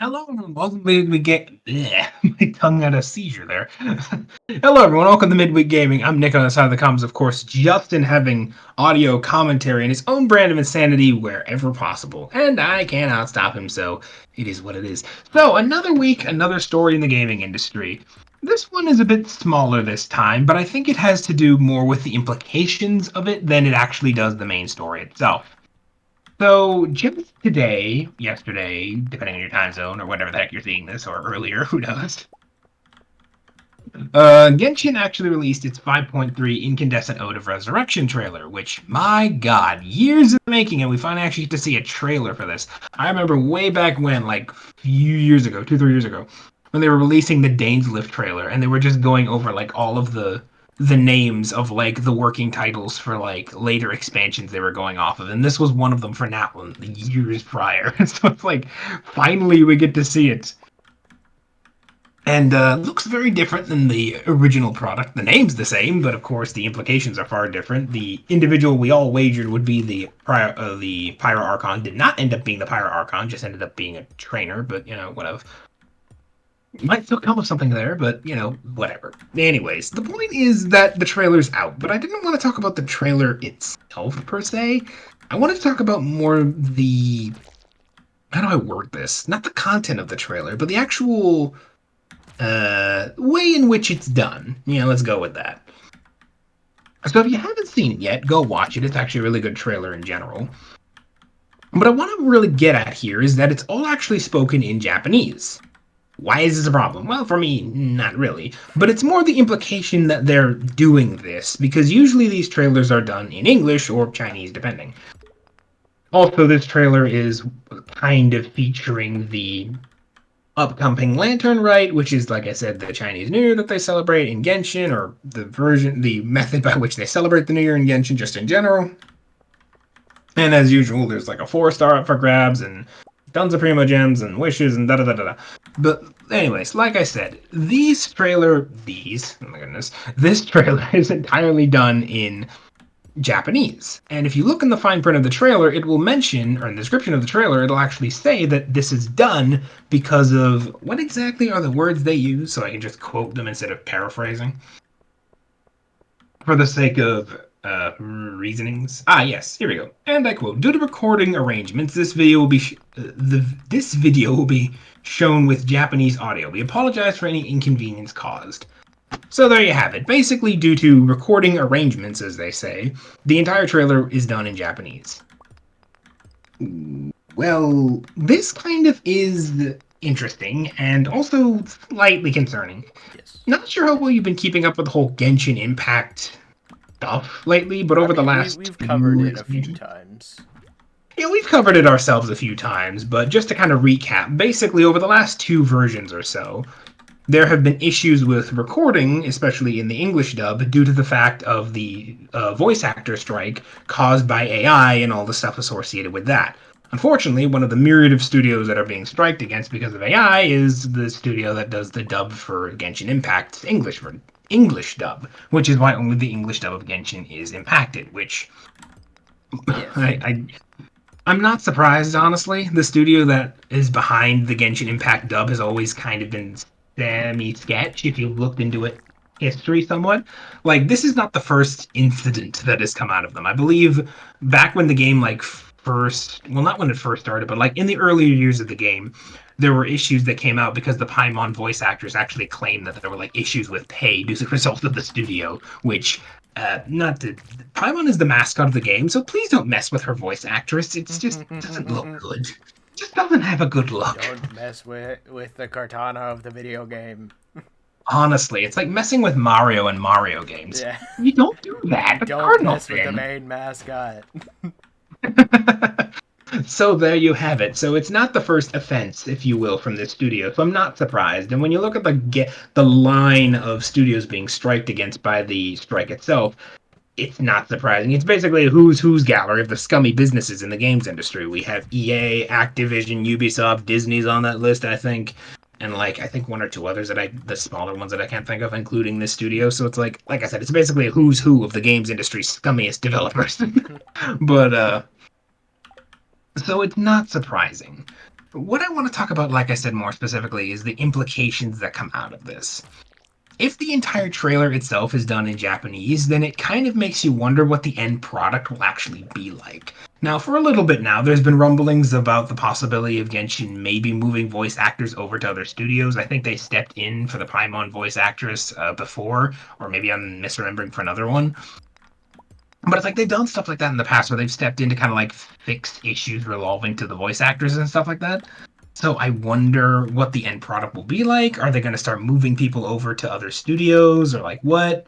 Hello, everyone. Welcome to Midweek Game. My tongue had a seizure there. Hello, everyone. Welcome to Midweek Gaming. I'm Nick on the side of the comms, of course. Justin having audio commentary and his own brand of insanity wherever possible, and I cannot stop him. So it is what it is. So another week, another story in the gaming industry. This one is a bit smaller this time, but I think it has to do more with the implications of it than it actually does the main story itself. So just yesterday, depending on your time zone or whatever the heck you're seeing this, or earlier, who knows? Genshin actually released its 5.3 Incandescent Ode of Resurrection trailer, which, my god, years in the making, and we finally actually get to see a trailer for this. I remember way back when, like, few years ago, 2, 3 years ago, when they were releasing the Dane's Lift trailer, and they were just going over, like, all of the names of, like, the working titles for, like, later expansions they were going off of, and this was one of them for that one, the years prior. So it's like, finally we get to see it. And looks very different than the original product. The name's the same, but of course the implications are far different. The individual we all wagered would be the Pyro Archon did not end up being the Pyro Archon, just ended up being a trainer. But whatever. Might still come with something there, but whatever. Anyways, the point is that the trailer's out, but I didn't want to talk about the trailer itself per se. I wanted to talk about more the how do I word this? Not the content of the trailer, but the actual way in which it's done. Let's go with that. So if you haven't seen it yet, go watch it. It's actually a really good trailer in general. What I want to really get at here is that it's all actually spoken in Japanese. Why is this a problem? Well, for me, not really. But it's more the implication that they're doing this, because usually these trailers are done in English or Chinese, depending. Also, this trailer is kind of featuring the upcoming Lantern Rite, which is, like I said, the Chinese New Year that they celebrate in Genshin, or the method by which they celebrate the New Year in Genshin, just in general. And as usual, there's like a 4-star up for grabs and tons of Primo Gems and wishes and da da da da. But anyways, like I said, oh my goodness, this trailer is entirely done in Japanese. And if you look in the fine print of the trailer, it will mention, or in the description of the trailer, it'll actually say that this is done because of what exactly are the words they use, so I can just quote them instead of paraphrasing. For the sake of reasonings. Yes, here we go. And I quote: "Due to recording arrangements, this video will be shown with Japanese audio. We apologize for any inconvenience caused." So there you have it. Basically, due to recording arrangements, as they say, the entire trailer is done in Japanese. Well, this kind of is interesting and also slightly concerning. Yes. Not sure how well you've been keeping up with the whole Genshin Impact stuff lately, but over the last we've covered two it a few expansions, times. yeah, we've covered it ourselves a few times. But just to kind of recap, basically over the last 2 versions or so, there have been issues with recording, especially in the English dub, due to the fact of the voice actor strike caused by AI and all the stuff associated with that. Unfortunately, one of the myriad of studios that are being striked against because of AI is the studio that does the dub for Genshin Impact's English dub, which is why only the English dub of Genshin is impacted. Which Yes. I'm not surprised, honestly. The studio that is behind the Genshin Impact dub has always kind of been semi-sketch, if you've looked into it history somewhat. Like, this is not the first incident that has come out of them. I believe back when the game, like, not when it first started, but, like, in the earlier years of the game, there were issues that came out because the Paimon voice actors actually claimed that there were, like, issues with pay due to the result of the studio, which not to Paimon is the mascot of the game, so please don't mess with her voice actress. It's just doesn't look good. Just doesn't have a good look. Don't mess with the Cortana of the video game. Honestly, it's like messing with Mario and Mario games. Yeah. You don't do that. The Don't Cardinal mess with the thing. main mascot. So there you have it. So it's not the first offense, if you will, from this studio. So I'm not surprised. And when you look at the line of studios being striked against by the strike itself, it's not surprising. It's basically a who's gallery of the scummy businesses in the games industry. We have EA, Activision, Ubisoft, Disney's on that list, I think, and like I think one or two others the smaller ones that I can't think of, including this studio. So it's like I said, it's basically a who's who of the games industry's scummiest developers. But so it's not surprising. what I want to talk about, like I said, more specifically, is the implications that come out of this. If the entire trailer itself is done in Japanese, then it kind of makes you wonder what the end product will actually be like. Now, for a little bit now, there's been rumblings about the possibility of Genshin maybe moving voice actors over to other studios. I think they stepped in for the Paimon voice actress before, or maybe I'm misremembering for another one. But it's like they've done stuff like that in the past where they've stepped in to kind of like fix issues revolving to the voice actors and stuff like that. So I wonder what the end product will be like. Are they going to start moving people over to other studios or like what?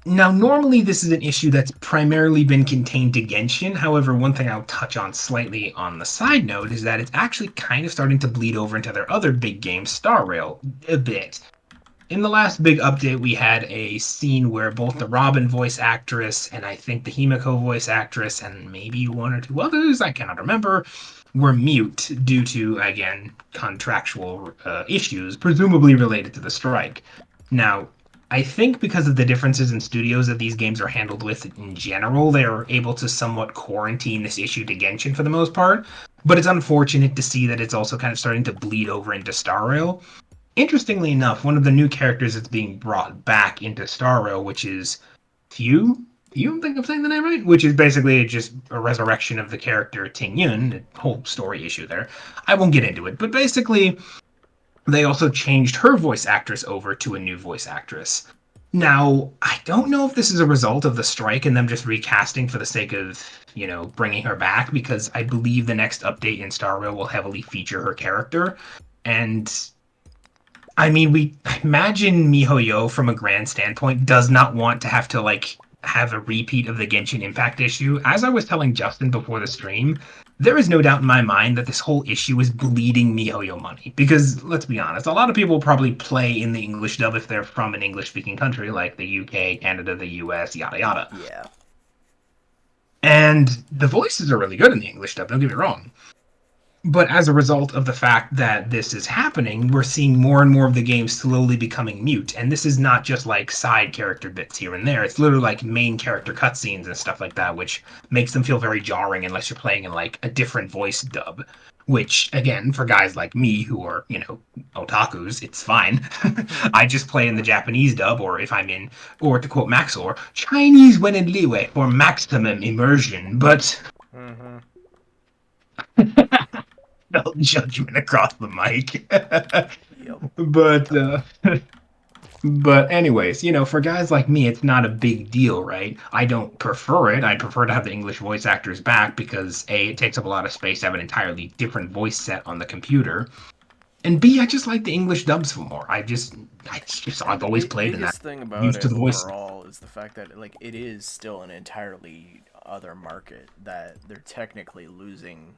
Now, normally this is an issue that's primarily been contained to Genshin. However, one thing I'll touch on slightly on the side note is that it's actually kind of starting to bleed over into their other big game, Star Rail, a bit. In the last big update, we had a scene where both the Robin voice actress and I think the Himiko voice actress and maybe one or two others, I cannot remember, were mute due to, again, contractual issues, presumably related to the strike. Now, I think because of the differences in studios that these games are handled with in general, they're able to somewhat quarantine this issue to Genshin for the most part. But it's unfortunate to see that it's also kind of starting to bleed over into Star Rail. Interestingly enough, one of the new characters that's being brought back into Star Rail, which is Few, Few, I think I'm saying the name right, which is basically just a resurrection of the character Ting Yun, the whole story issue there. I won't get into it, but basically, they also changed her voice actress over to a new voice actress. Now, I don't know if this is a result of the strike and them just recasting for the sake of, bringing her back, because I believe the next update in Star Rail will heavily feature her character. And I mean, we imagine MiHoYo from a grand standpoint does not want to have to like have a repeat of the Genshin Impact issue. As I was telling Justin before the stream, there is no doubt in my mind that this whole issue is bleeding MiHoYo money. Because let's be honest, a lot of people probably play in the English dub if they're from an English-speaking country like the UK, Canada, the US, yada yada. Yeah. And the voices are really good in the English dub. Don't get me wrong. But as a result of the fact that this is happening, we're seeing more and more of the game slowly becoming mute. And this is not just like side character bits here and there. It's literally like main character cutscenes and stuff like that, which makes them feel very jarring unless you're playing in like a different voice dub. Which, again, for guys like me who are, otakus, it's fine. I just play in the Japanese dub, or if I'm in, or to quote Maxor, Chinese when in leeway for maximum immersion. But Mm-hmm. no judgment across the mic. Yep. but but anyways, for guys like me, it's not a big deal, right? I don't prefer it. I prefer to have the English voice actors back because A, it takes up a lot of space to have an entirely different voice set on the computer. And B, I just like the English dubs for more. I've And always the played in that. biggest thing about Used to it the voice. overall is the fact that like it is still an entirely other market that they're technically losing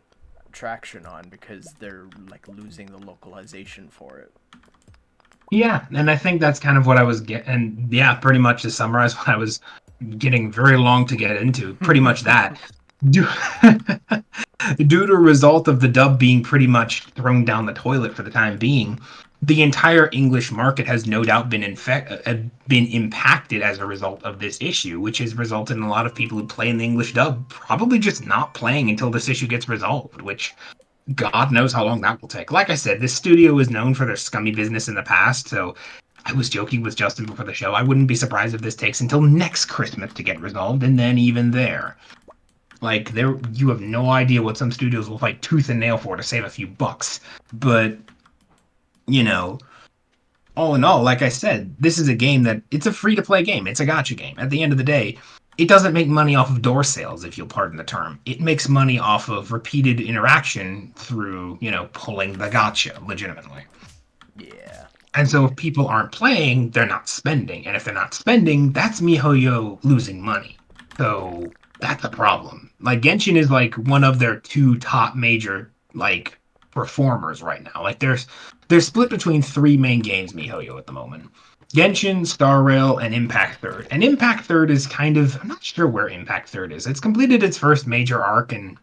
traction on because they're like losing the localization for it. Yeah, and I think that's kind of what I was getting. And yeah, pretty much to summarize what I was getting very long to get into. Pretty much that. Due, due to a result of the dub being pretty much thrown down the toilet for the time being, the entire English market has no doubt been impacted as a result of this issue, which has resulted in a lot of people who play in the English dub probably just not playing until this issue gets resolved, which God knows how long that will take. Like I said, this studio is known for their scummy business in the past, so I was joking with Justin before the show. I wouldn't be surprised if this takes until next Christmas to get resolved, and then even there. Like you have no idea what some studios will fight tooth and nail for to save a few bucks. But, you know, all in all, like I said, this is a game that it's a free to play game. It's a gacha game. At the end of the day, it doesn't make money off of door sales, if you'll pardon the term. It makes money off of repeated interaction through, pulling the gacha legitimately. Yeah. And so if people aren't playing, they're not spending. And if they're not spending, that's MiHoYo losing money. So that's a problem. Like Genshin is like one of their two top major like performers right now. Like they're split between three main games, MiHoYo, at the moment. Genshin, Star Rail, and Impact Third. And Impact Third is kind of, I'm not sure where Impact Third is. It's completed its first major arc, and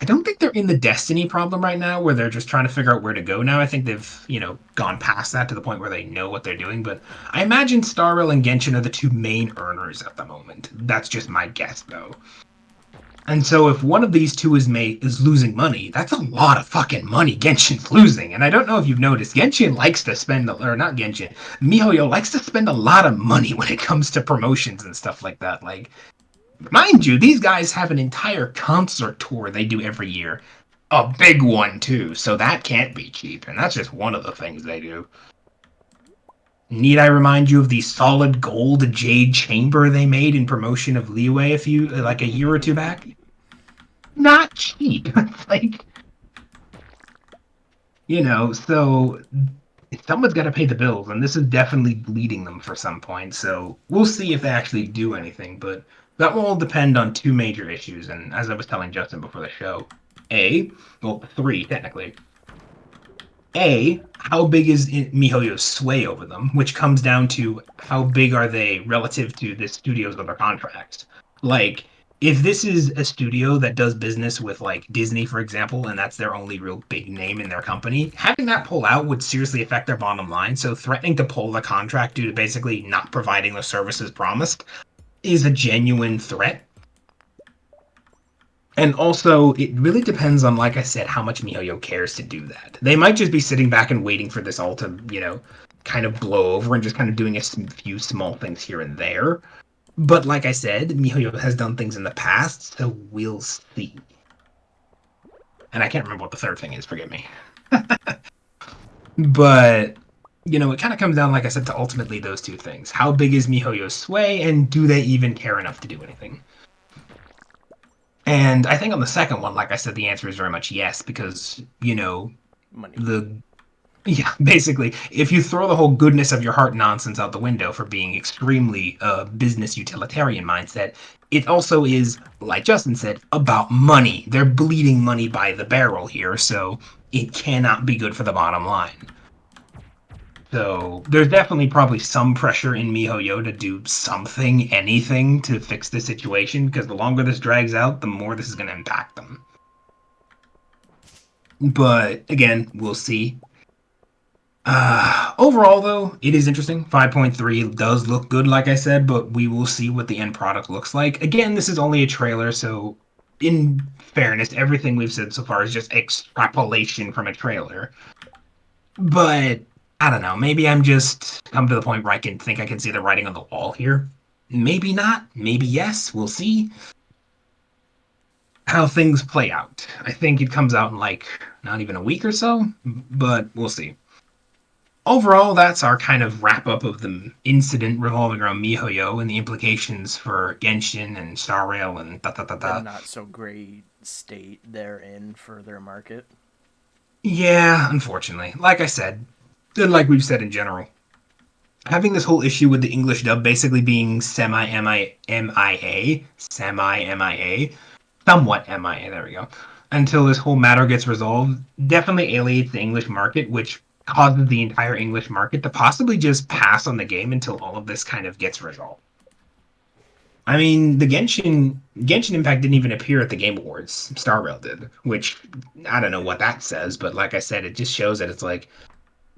I don't think they're in the Destiny problem right now where they're just trying to figure out where to go now. I think they've, gone past that to the point where they know what they're doing. But I imagine Star Rail and Genshin are the two main earners at the moment. That's just my guess, though. And so if one of these two is losing money, that's a lot of fucking money Genshin's losing. And I don't know if you've noticed, Genshin likes to spend, or not Genshin, MiHoYo likes to spend a lot of money when it comes to promotions and stuff like that. Like, mind you, these guys have an entire concert tour they do every year. A big one, too. So that can't be cheap. And that's just one of the things they do. Need I remind you of the solid gold jade chamber they made in promotion of Leeway like a year or two back? Not cheap. Like, so someone's got to pay the bills, and this is definitely bleeding them for some point. So we'll see if they actually do anything, but that will all depend on two major issues. And as I was telling Justin before the show, three technically. How big is MiHoYo's sway over them, which comes down to how big are they relative to the studio's other contracts. Like, if this is a studio that does business with like Disney, for example, and that's their only real big name in their company, having that pull out would seriously affect their bottom line. So threatening to pull the contract due to basically not providing the services promised is a genuine threat. And also, it really depends on, like I said, how much MiHoYo cares to do that. They might just be sitting back and waiting for this all to, kind of blow over and just kind of doing a few small things here and there. But like I said, MiHoYo has done things in the past, so we'll see. And I can't remember what the third thing is, forgive me. But, it kind of comes down, like I said, to ultimately those two things. How big is MiHoYo's sway, and do they even care enough to do anything? And I think on the second one, like I said, the answer is very much yes, because, Money. basically, if you throw the whole goodness of your heart nonsense out the window for being extremely business utilitarian mindset, it also is, like Justin said, about money. They're bleeding money by the barrel here, so it cannot be good for the bottom line. So there's definitely probably some pressure in MiHoYo to do something, anything to fix the situation, because the longer this drags out, the more this is going to impact them. But again, we'll see. Overall, though, it is interesting. 5.3 does look good, like I said, but we will see what the end product looks like. Again, this is only a trailer, so in fairness, everything we've said so far is just extrapolation from a trailer. But I don't know. Maybe I'm just come to the point where I can think I can see the writing on the wall here. Maybe not. Maybe yes. We'll see how things play out. I think it comes out in like not even a week or so, but we'll see. Overall, that's our kind of wrap up of the incident revolving around MiHoYo and the implications for Genshin and Star Rail and da da da The da. not so great state they're in for their market. Yeah, unfortunately. Like I said, and like we've said in general, having this whole issue with the English dub basically being semi MIA, somewhat MIA, there we go, until this whole matter gets resolved, definitely alienates the English market, which causes the entire English market to possibly just pass on the game until all of this kind of gets resolved. I mean, the Genshin Impact didn't even appear at the Game Awards. Star Rail did, which I don't know what that says, but like I said, it just shows that it's like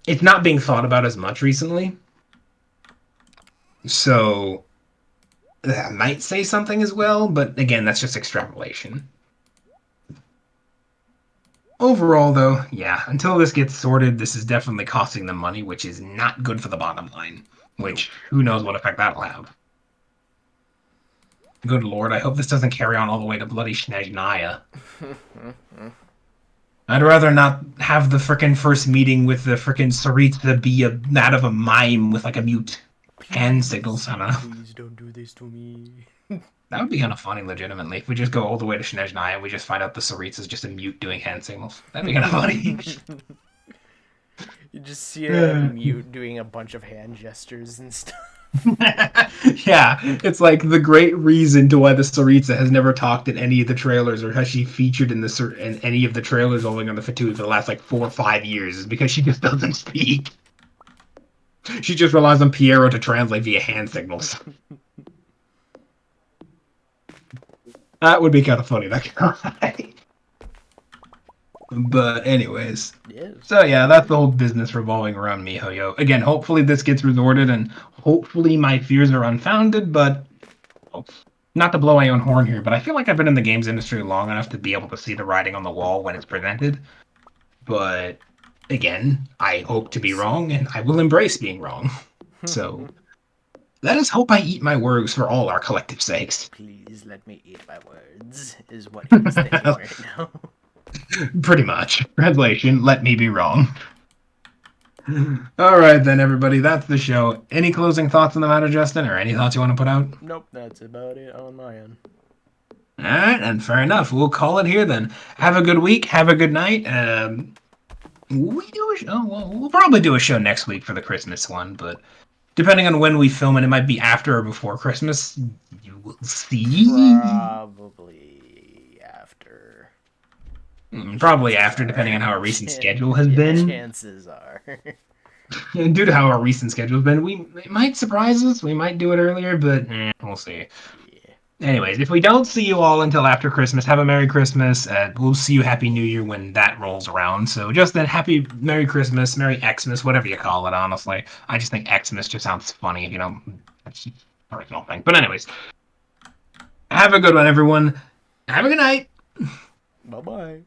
it's not being thought about as much recently. So that might say something as well, but again, that's just extrapolation. Overall, though, yeah, until this gets sorted, this is definitely costing them money, which is not good for the bottom line, Nope. which who knows what effect that'll have. Good lord, I hope this doesn't carry on all the way to bloody Snezhnaya. I'd rather not have the frickin' first meeting with the frickin' Saritsa be that of a mime with like a mute hand signals. I don't know. Please don't do this to me. That would be kind of funny, legitimately. If we just go all the way to Snezhnaya and we just find out the Saritsa is just a mute doing hand signals. That'd be kind of funny. You just see a mute doing a bunch of hand gestures and stuff. Yeah, it's like the great reason to why the Saritsa has never talked in any of the trailers or has she featured in any of the trailers rolling on the Fatui for the last like 4 or 5 years is because she just doesn't speak. She just relies on Piero to translate via hand signals. That would be kind of funny, that guy. But anyways, Yes. so yeah, that's the whole business revolving around MiHoYo. Again, hopefully this gets resorted, and hopefully my fears are unfounded, but not to blow my own horn here, but I feel like I've been in the games industry long enough to be able to see the writing on the wall when it's presented. But again, I hope to be We'll wrong, see. and I will embrace being wrong. So let us hope I eat my words for all our collective sakes. Please let me eat my words, is what he's thinking right now. Pretty much. Translation, let me be wrong. All right, then, everybody, that's the show. Any closing thoughts on the matter, Justin, or any thoughts you want to put out? Nope, that's about it on my end. All right, and fair enough. We'll call it here then. Have a good week. Have a good night. We do a show. Well, we'll probably do a show next week for the Christmas one, but depending on when we film it, it might be after or before Christmas. You will see. Probably after. Probably Chances after, are. depending on how our recent schedule has Yeah, been. chances are. And due to how our recent schedule has been, it might surprise us. We might do it earlier, but we'll see. Yeah. Anyways, if we don't see you all until after Christmas, have a Merry Christmas. We'll see you Happy New Year when that rolls around. So just then, Happy Merry Christmas, Merry Xmas, whatever you call it, honestly. I just think Xmas just sounds funny, you know. That's just a personal thing. But anyways, have a good one, everyone. Have a good night. Bye bye.